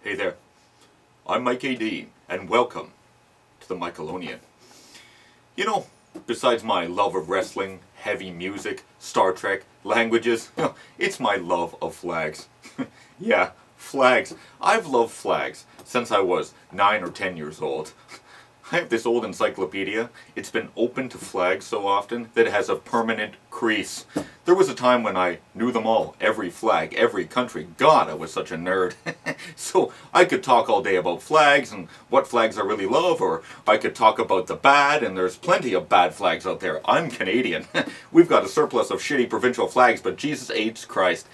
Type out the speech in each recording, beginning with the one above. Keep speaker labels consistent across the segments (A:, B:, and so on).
A: Hey there, I'm Mike A.D., and welcome to the Mikalonian. You know, besides my love of wrestling, heavy music, Star Trek, languages, it's my love of flags. Yeah, flags. I've loved flags since I was 9 or 10 years old. I have this old encyclopedia. It's been open to flags so often that it has a permanent crease. There was a time when I knew them all, every flag, every country. God, I was such a nerd. So I could talk all day about flags and what flags I really love, or I could talk about the bad, and there's plenty of bad flags out there. I'm Canadian. We've got a surplus of shitty provincial flags, but Jesus H. Christ.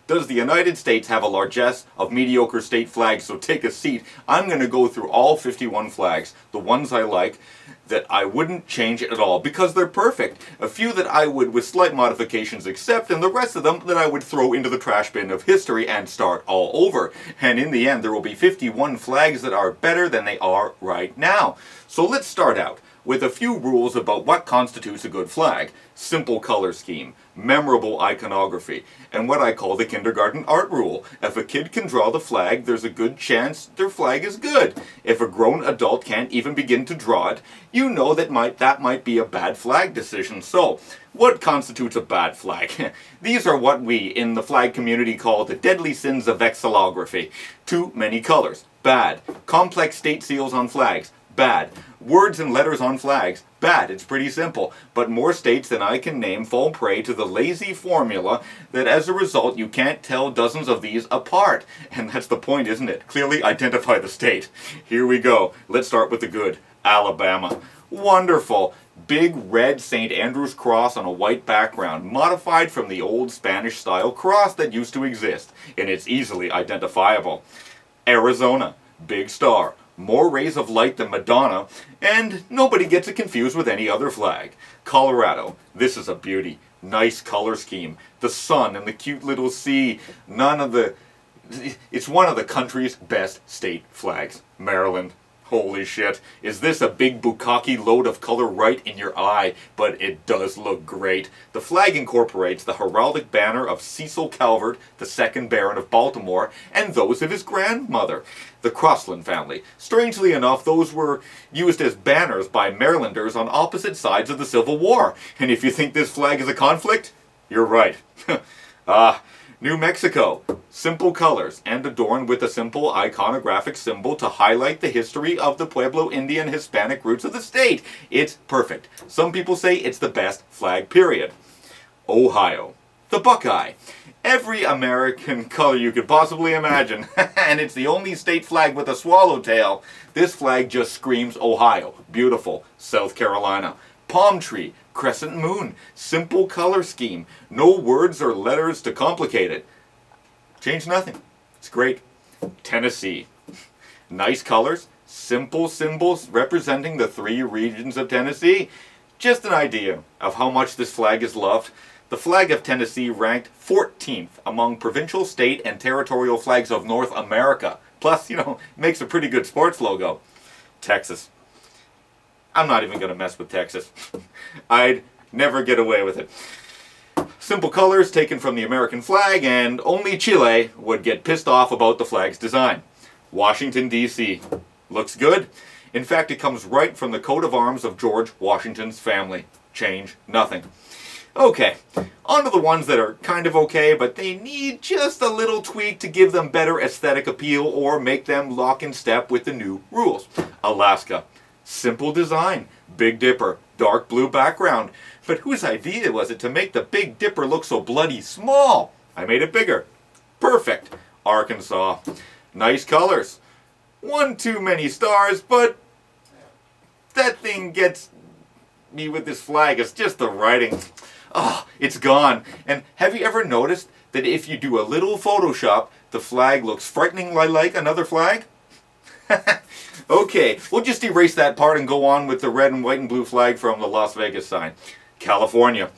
A: Does the United States have a largesse of mediocre state flags? So take a seat. I'm going to go through all 51 flags, the ones I like, that I wouldn't change at all because they're perfect. A few that I would, with slight modifications, accept, and the rest of them that I would throw into the trash bin of history and start all over. And in the end, there will be 51 flags that are better than they are right now. So let's start out with a few rules about what constitutes a good flag. Simple color scheme, memorable iconography, and what I call the kindergarten art rule. If a kid can draw the flag, there's a good chance their flag is good. If a grown adult can't even begin to draw it, you know that might be a bad flag decision. So, what constitutes a bad flag? These are what we in the flag community call the deadly sins of vexillography. Too many colors, bad. Complex state seals on flags, bad. Words and letters on flags, bad. It's pretty simple. But more states than I can name fall prey to the lazy formula that as a result you can't tell dozens of these apart. And that's the point, isn't it? Clearly identify the state. Here we go. Let's start with the good. Alabama. Wonderful. Big red St. Andrew's cross on a white background, modified from the old Spanish-style cross that used to exist, and it's easily identifiable. Arizona. Big star. More rays of light than Madonna, and nobody gets it confused with any other flag. Colorado. This is a beauty. Nice color scheme. The sun and the cute little sea. It's one of the country's best state flags. Maryland. Holy shit. Is this a big bukkake load of color right in your eye? But it does look great. The flag incorporates the heraldic banner of Cecil Calvert, the second Baron of Baltimore, and those of his grandmother, the Crossland family. Strangely enough, those were used as banners by Marylanders on opposite sides of the Civil War. And if you think this flag is a conflict, you're right. New Mexico. Simple colors and adorned with a simple iconographic symbol to highlight the history of the Pueblo Indian Hispanic roots of the state. It's perfect. Some people say it's the best flag, period. Ohio. The Buckeye. Every American color you could possibly imagine. And it's the only state flag with a swallowtail. This flag just screams Ohio. Beautiful. South Carolina. Palm tree. Crescent moon. Simple color scheme. No words or letters to complicate it. Change nothing. It's great. Tennessee. Nice colors. Simple symbols representing the 3 regions of Tennessee. Just an idea of how much this flag is loved. The flag of Tennessee ranked 14th among provincial, state, and territorial flags of North America. Plus, makes a pretty good sports logo. Texas. I'm not even going to mess with Texas. I'd never get away with it. Simple colors taken from the American flag, and only Chile would get pissed off about the flag's design. Washington, D.C. Looks good. In fact, it comes right from the coat of arms of George Washington's family. Change nothing. Okay, on to the ones that are kind of okay, but they need just a little tweak to give them better aesthetic appeal or make them lock in step with the new rules. Alaska. Simple design. Big Dipper. Dark blue background. But whose idea was it to make the Big Dipper look so bloody small? I made it bigger. Perfect. Arkansas. Nice colors. One too many stars, but that thing gets me with this flag. It's just the writing. It's gone. And have you ever noticed that if you do a little Photoshop, the flag looks frighteningly like another flag? Okay, we'll just erase that part and go on with the red and white and blue flag from the Las Vegas sign. California.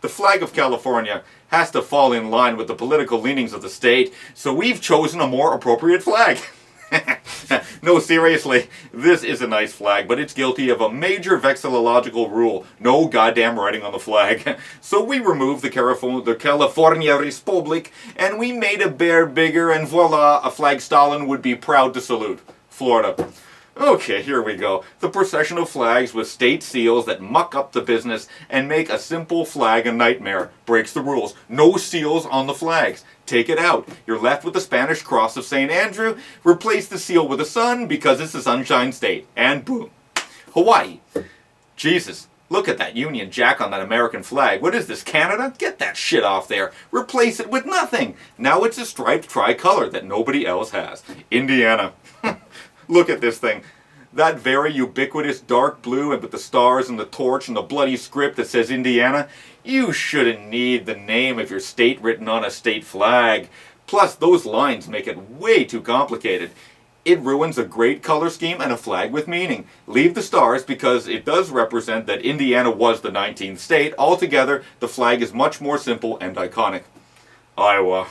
A: The flag of California has to fall in line with the political leanings of the state, so we've chosen a more appropriate flag. No, seriously, this is a nice flag, but it's guilty of a major vexillological rule. No goddamn writing on the flag. So we removed the California Republic, and we made a bear bigger, and voila, a flag Stalin would be proud to salute. Florida. Okay, here we go. The procession of flags with state seals that muck up the business and make a simple flag a nightmare. Breaks the rules. No seals on the flags. Take it out. You're left with the Spanish cross of St. Andrew. Replace the seal with a sun because it's a sunshine state. And boom. Hawaii. Jesus. Look at that Union Jack on that American flag. What is this, Canada? Get that shit off there. Replace it with nothing. Now it's a striped tricolor that nobody else has. Indiana. Look at this thing. That very ubiquitous dark blue and with the stars and the torch and the bloody script that says Indiana. You shouldn't need the name of your state written on a state flag. Plus, those lines make it way too complicated. It ruins a great color scheme and a flag with meaning. Leave the stars because it does represent that Indiana was the 19th state. Altogether, the flag is much more simple and iconic. Iowa.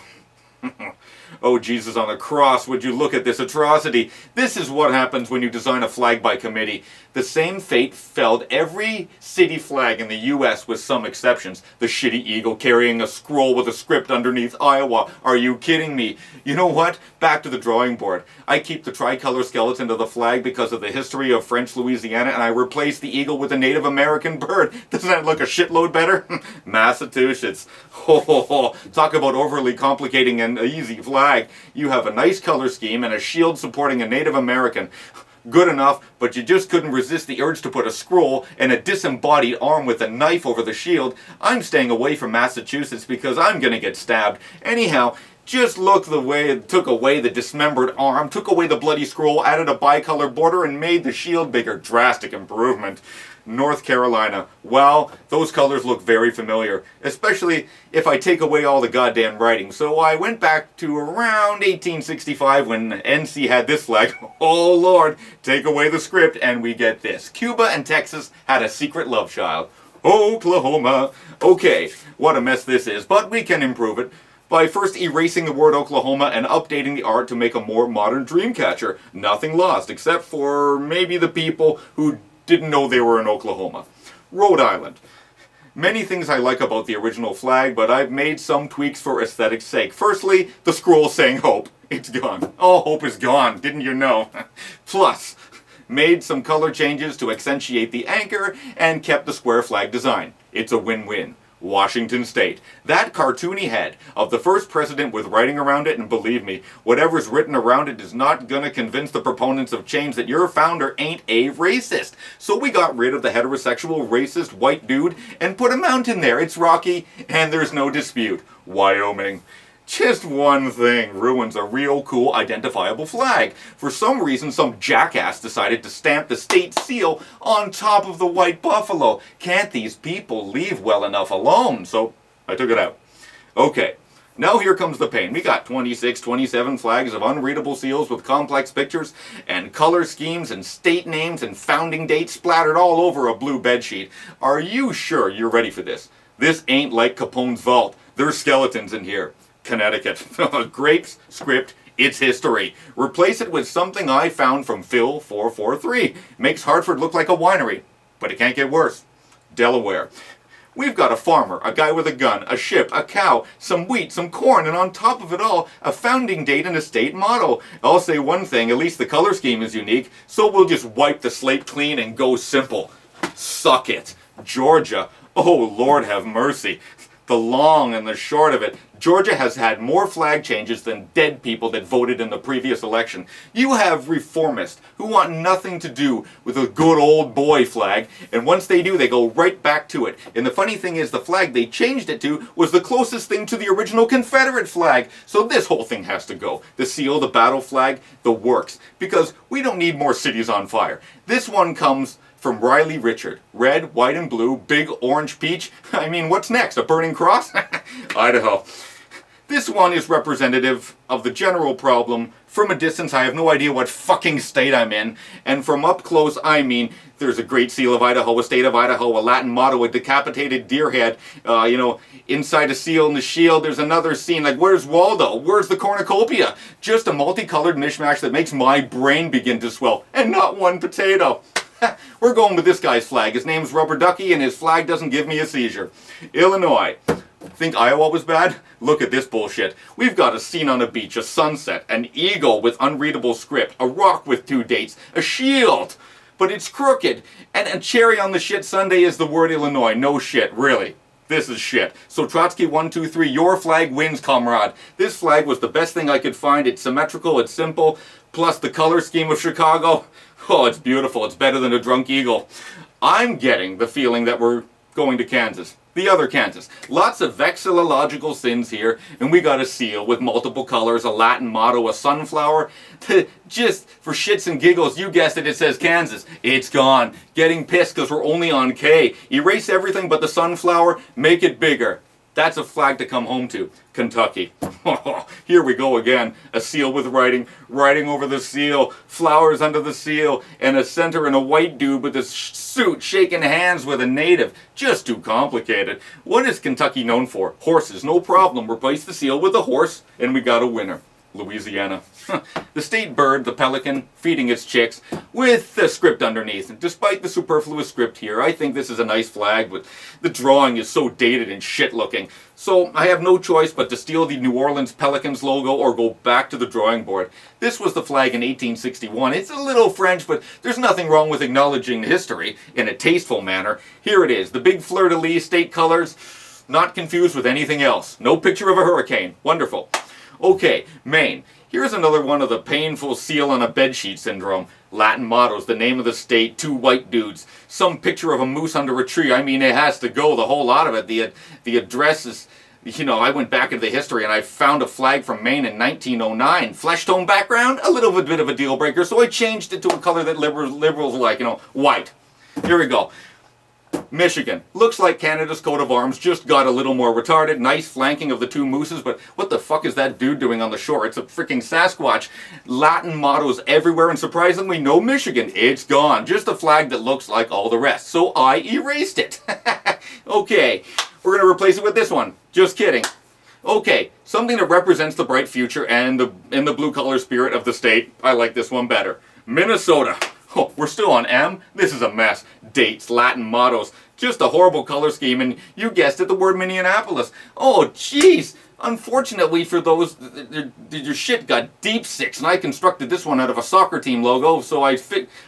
A: Oh, Jesus on the cross, would you look at this atrocity? This is what happens when you design a flag by committee. The same fate felled every city flag in the U.S. with some exceptions. The shitty eagle carrying a scroll with a script underneath Iowa. Are you kidding me? You know what? Back to the drawing board. I keep the tricolor skeleton of the flag because of the history of French Louisiana, and I replace the eagle with a Native American bird. Doesn't that look a shitload better? Massachusetts. Ho ho ho. Talk about overly complicating an easy flag. You have a nice color scheme and a shield supporting a Native American. Good enough, but you just couldn't resist the urge to put a scroll and a disembodied arm with a knife over the shield. I'm staying away from Massachusetts because I'm gonna get stabbed. Anyhow, just look the way it took away the dismembered arm, took away the bloody scroll, added a bicolor border, and made the shield bigger. Drastic improvement. North Carolina. Well, those colors look very familiar, especially if I take away all the goddamn writing. So I went back to around 1865 when NC had this flag. Oh Lord, take away the script and we get this. Cuba and Texas had a secret love child. Oklahoma. Okay, what a mess this is, but we can improve it by first erasing the word Oklahoma and updating the art to make a more modern dream catcher. Nothing lost, except for maybe the people who didn't know they were in Oklahoma. Rhode Island. Many things I like about the original flag, but I've made some tweaks for aesthetic's sake. Firstly, the scroll saying hope. It's gone. All hope is gone, didn't you know? Plus, made some color changes to accentuate the anchor and kept the square flag design. It's a win-win. Washington State. That cartoony head of the first president with writing around it, and believe me, whatever's written around it is not gonna convince the proponents of change that your founder ain't a racist. So we got rid of the heterosexual racist white dude and put a mountain there. It's rocky and there's no dispute. Wyoming. Just one thing ruins a real cool identifiable flag. For some reason, some jackass decided to stamp the state seal on top of the white buffalo. Can't these people leave well enough alone? So I took it out. Okay, now here comes the pain. We got 26, 27 flags of unreadable seals with complex pictures and color schemes and state names and founding dates splattered all over a blue bedsheet. Are you sure you're ready for this? This ain't like Capone's vault. There's skeletons in here. Connecticut. Grapes, script, it's history. Replace it with something I found from Phil 443. Makes Hartford look like a winery. But it can't get worse. Delaware. We've got a farmer, a guy with a gun, a ship, a cow, some wheat, some corn, and on top of it all, a founding date and a state motto. I'll say one thing, at least the color scheme is unique, so we'll just wipe the slate clean and go simple. Suck it. Georgia. Oh, Lord have mercy. The long and the short of it, Georgia has had more flag changes than dead people that voted in the previous election. You have reformists who want nothing to do with a good old boy flag, and once they do, they go right back to it. And the funny thing is, the flag they changed it to was the closest thing to the original Confederate flag. So this whole thing has to go. The seal, the battle flag, the works. Because we don't need more cities on fire. This one comes from Riley Richard. Red, white, and blue, big orange peach. I mean, what's next? A burning cross? Idaho. This one is representative of the general problem. From a distance, I have no idea what fucking state I'm in. And from up close, I mean, there's a Great Seal of Idaho, a State of Idaho, a Latin motto, a decapitated deer head, inside a seal in the shield, there's another scene, like, where's Waldo? Where's the cornucopia? Just a multicolored mishmash that makes my brain begin to swell. And not one potato. We're going with this guy's flag. His name's Rubber Ducky, and his flag doesn't give me a seizure. Illinois. Think Iowa was bad? Look at this bullshit. We've got a scene on a beach, a sunset, an eagle with unreadable script, a rock with 2 dates, a shield, but it's crooked, and a cherry on the shit sundae is the word Illinois. No shit, really. This is shit. So Trotsky 1, 2, 3, your flag wins, comrade. This flag was the best thing I could find. It's symmetrical, it's simple, plus the color scheme of Chicago. Oh, it's beautiful. It's better than a drunk eagle. I'm getting the feeling that we're going to Kansas. The other Kansas. Lots of vexillological sins here, and we got a seal with multiple colors, a Latin motto, a sunflower. Just for shits and giggles, you guessed it, it says Kansas. It's gone. Getting pissed because we're only on K. Erase everything but the sunflower, make it bigger. That's a flag to come home to. Kentucky. Here we go again. A seal with writing over the seal, flowers under the seal, and a center and a white dude with a suit shaking hands with a native. Just too complicated. What is Kentucky known for? Horses. No problem. Replace the seal with a horse, and we got a winner. Louisiana. The state bird, the pelican, feeding its chicks with the script underneath. And despite the superfluous script here, I think this is a nice flag, but the drawing is so dated and shit looking. So I have no choice but to steal the New Orleans Pelicans logo or go back to the drawing board. This was the flag in 1861. It's a little French, but there's nothing wrong with acknowledging history in a tasteful manner. Here it is, the big fleur-de-lis state colors, not confused with anything else. No picture of a hurricane. Wonderful. Okay, Maine. Here's another one of the painful seal on a bedsheet syndrome. Latin mottos, the name of the state, 2 white dudes, some picture of a moose under a tree. I mean, it has to go, the whole lot of it. The address is, I went back into the history and I found a flag from Maine in 1909. Flesh tone background, a little bit of a deal breaker, so I changed it to a color that liberals like, white. Here we go. Michigan. Looks like Canada's coat of arms, just got a little more retarded. Nice flanking of the 2 mooses, but what the fuck is that dude doing on the shore? It's a freaking Sasquatch. Latin mottos everywhere, and surprisingly, no Michigan. It's gone. Just a flag that looks like all the rest. So I erased it. Okay, we're going to replace it with this one. Just kidding. Okay, something that represents the bright future and the blue-collar spirit of the state. I like this one better. Minnesota. Oh, we're still on M? This is a mess. Dates, Latin mottos, just a horrible color scheme, and you guessed it, the word Minneapolis. Oh, jeez. Unfortunately for those, your shit got deep six, and I constructed this one out of a soccer team logo, so I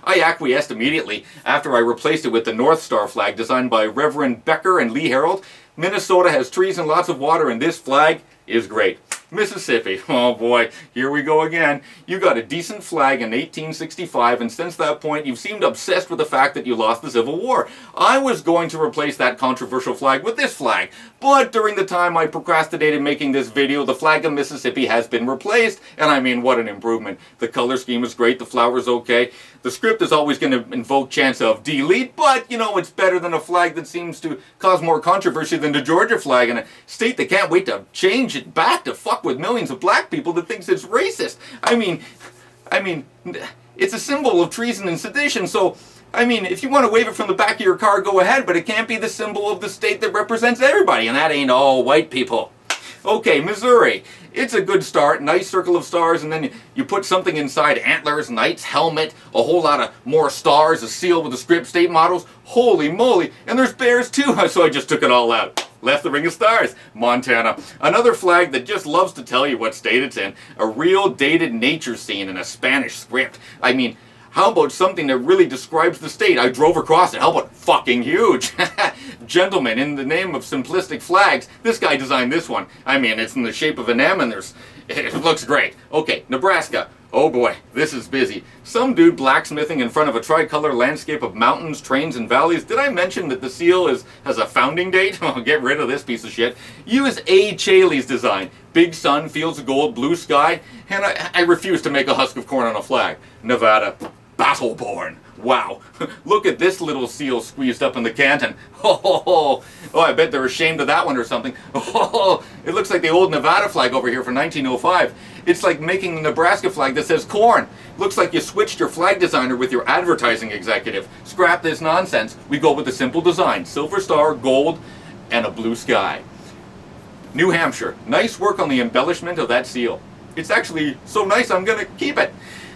A: acquiesced immediately after I replaced it with the North Star flag designed by Reverend Becker and Lee Harold. Minnesota has trees and lots of water, and this flag is great. Mississippi. Oh boy, here we go again. You got a decent flag in 1865, and since that point you've seemed obsessed with the fact that you lost the Civil War. I was going to replace that controversial flag with this flag, but during the time I procrastinated making this video, the flag of Mississippi has been replaced, and I mean, what an improvement. The color scheme is great, the flower's okay. The script is always going to invoke chance of delete, but it's better than a flag that seems to cause more controversy than the Georgia flag, and a state that can't wait to change it back to fuck with millions of black people that thinks it's racist. I mean, it's a symbol of treason and sedition, so, if you want to wave it from the back of your car, go ahead, but it can't be the symbol of the state that represents everybody, and that ain't all white people. Okay, Missouri. It's a good start, nice circle of stars, and then you put something inside, antlers, knights, helmet, a whole lot of more stars, a seal with the script, state models. Holy moly, and there's bears too, so I just took it all out. Left the ring of stars. Montana. Another flag that just loves to tell you what state it's in. A real dated nature scene in a Spanish script. How about something that really describes the state? I drove across it. How about fucking huge? Gentlemen, in the name of simplistic flags, this guy designed this one. It's in the shape of an M, and it looks great. Okay, Nebraska. Oh boy, this is busy. Some dude blacksmithing in front of a tricolor landscape of mountains, trains, and valleys. Did I mention that the seal has a founding date? Oh, get rid of this piece of shit. Use A. Chaley's design. Big sun, fields of gold, blue sky, and I refuse to make a husk of corn on a flag. Nevada. Battleborn. Wow. Look at this little seal squeezed up in the canton. Oh, I bet they're ashamed of that one or something. Oh, It looks like the old Nevada flag over here from 1905. It's like making the Nebraska flag that says corn. Looks like you switched your flag designer with your advertising executive. Scrap this nonsense. We go with a simple design. Silver star, gold, and a blue sky. New Hampshire. Nice work on the embellishment of that seal. It's actually so nice I'm going to keep it.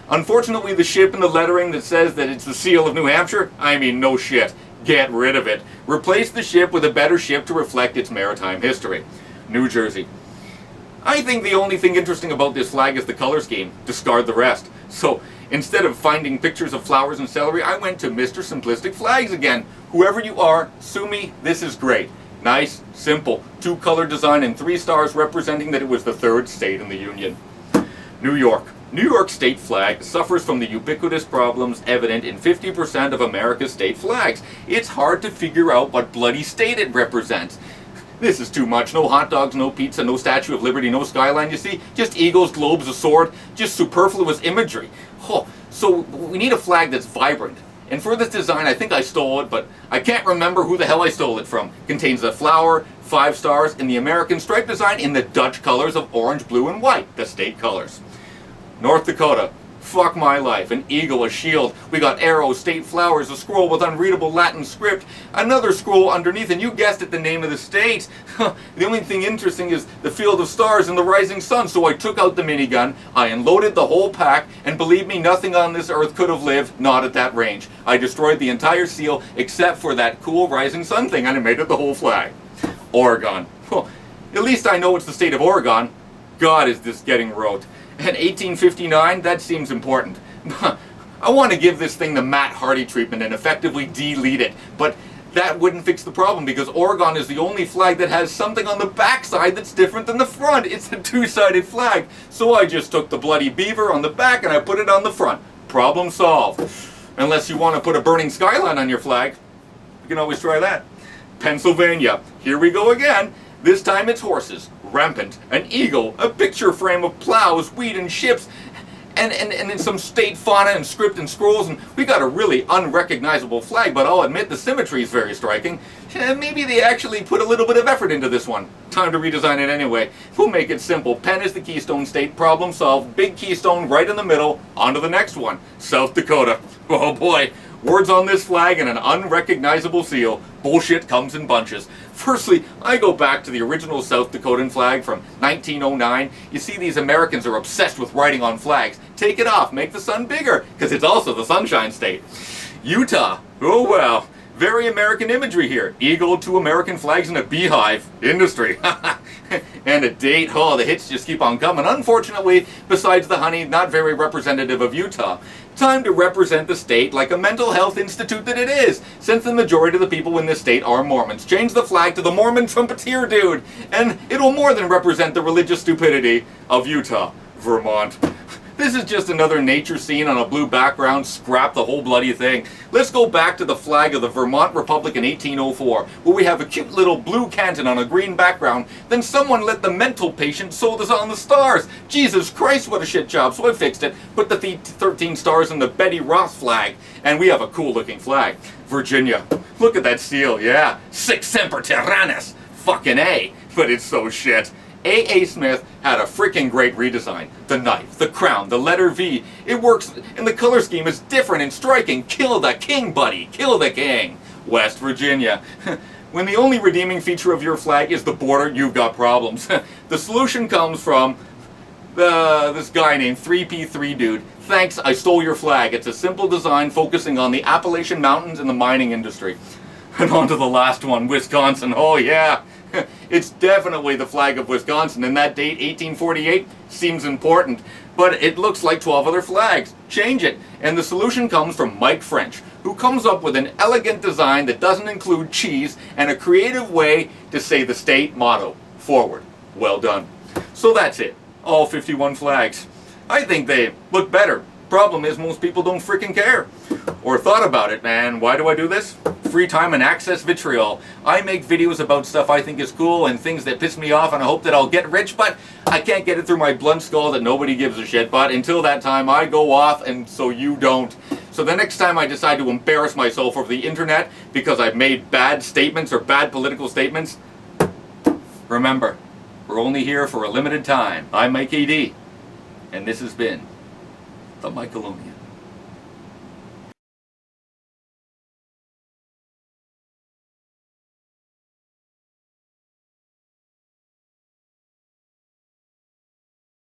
A: Unfortunately, the ship and the lettering that says that it's the seal of New Hampshire, I mean, no shit. Get rid of it. Replace the ship with a better ship to reflect its maritime history. New Jersey. I think the only thing interesting about this flag is the color scheme. Discard the rest. So, instead of finding pictures of flowers and celery, I went to Mr. Simplistic Flags again. Whoever you are, sue me, this is great. Nice, simple, 2-color design and 3 stars representing that it was the 3rd state in the Union. New York. New York state flag suffers from the ubiquitous problems evident in 50% of America's state flags. It's hard to figure out what bloody state it represents. This is too much. No hot dogs, no pizza, no Statue of Liberty, no skyline, you see? Just eagles, globes, a sword, just superfluous imagery. Oh, so we need a flag that's vibrant. And for this design, I think I stole it, but I can't remember who the hell I stole it from. Contains a flower, 5 stars, and the American stripe design in the Dutch colors of orange, blue, and white, the state colors. North Dakota. Fuck my life. An eagle, a shield. We got arrows, state flowers, a scroll with unreadable Latin script, another scroll underneath, and you guessed it, the name of the state. The only thing interesting is the field of stars and the rising sun, so I took out the minigun, I unloaded the whole pack, and believe me, nothing on this earth could have lived, not at that range. I destroyed the entire seal, except for that cool rising sun thing, and I made it the whole flag. Oregon. At least I know it's the state of Oregon. God, is this getting rote. And 1859, that seems important. I want to give this thing the Matt Hardy treatment and effectively delete it, but that wouldn't fix the problem because Oregon is the only flag that has something on the backside that's different than the front. It's a 2-sided flag, so I just took the bloody beaver on the back and I put it on the front. Problem solved. Unless you want to put a burning skyline on your flag, you can always try that. Pennsylvania, here we go again. This time it's horses, rampant, an eagle, a picture frame of plows, wheat, and ships, and then some state fauna and script and scrolls, and we got a really unrecognizable flag, but I'll admit the symmetry is very striking. Maybe they actually put a little bit of effort into this one. Time to redesign it anyway. We'll make it simple. Penn is the keystone state, problem solved, big keystone right in the middle, on to the next one. South Dakota. Oh boy. Words on this flag and an unrecognizable seal. Bullshit comes in bunches. Firstly, I go back to the original South Dakotan flag from 1909. You see, these Americans are obsessed with writing on flags. Take it off, make the sun bigger, because it's also the Sunshine State. Utah. Oh well. Very American imagery here. Eagle, 2 American flags, and a beehive. Industry. And a date. Oh, the hits just keep on coming. Unfortunately, besides the honey, not very representative of Utah. Time to represent the state like a mental health institute that it is, since the majority of the people in this state are Mormons. Change the flag to the Mormon trumpeter dude, and it'll more than represent the religious stupidity of Utah. Vermont. This is just another nature scene on a blue background. Scrap the whole bloody thing. Let's go back to the flag of the Vermont Republic in 1804, where we have a cute little blue canton on a green background. Then someone let the mental patient sew this on the stars. Jesus Christ, what a shit job. So I fixed it, put the 13 stars in the Betty Ross flag, and we have a cool looking flag. Virginia. Look at that seal, yeah. Sic semper tyrannis. Fucking A. But it's so shit. A.A. Smith had a freaking great redesign. The knife, the crown, the letter V. It works, and the color scheme is different and striking. Kill the king, buddy. Kill the king. West Virginia. When the only redeeming feature of your flag is the border, you've got problems. The solution comes from this guy named 3P3 Dude. Thanks, I stole your flag. It's a simple design focusing on the Appalachian Mountains and the mining industry. And on to the last one, Wisconsin. Oh yeah. It's definitely the flag of Wisconsin, and that date, 1848, seems important. But it looks like 12 other flags. Change it. And the solution comes from Mike French, who comes up with an elegant design that doesn't include cheese and a creative way to say the state motto. Forward. Well done. So that's it. All 51 flags. I think they look better. Problem is, most people don't freaking care. Or thought about it, man. Why do I do this? Free time and access vitriol. I make videos about stuff I think is cool and things that piss me off, and I hope that I'll get rich, but I can't get it through my blunt skull that nobody gives a shit. But until that time, I go off, and so you don't. So the next time I decide to embarrass myself over the internet because I've made bad statements or bad political statements, remember, We're only here for a limited time. I'm Mike AD, and this has been the Mikalonian.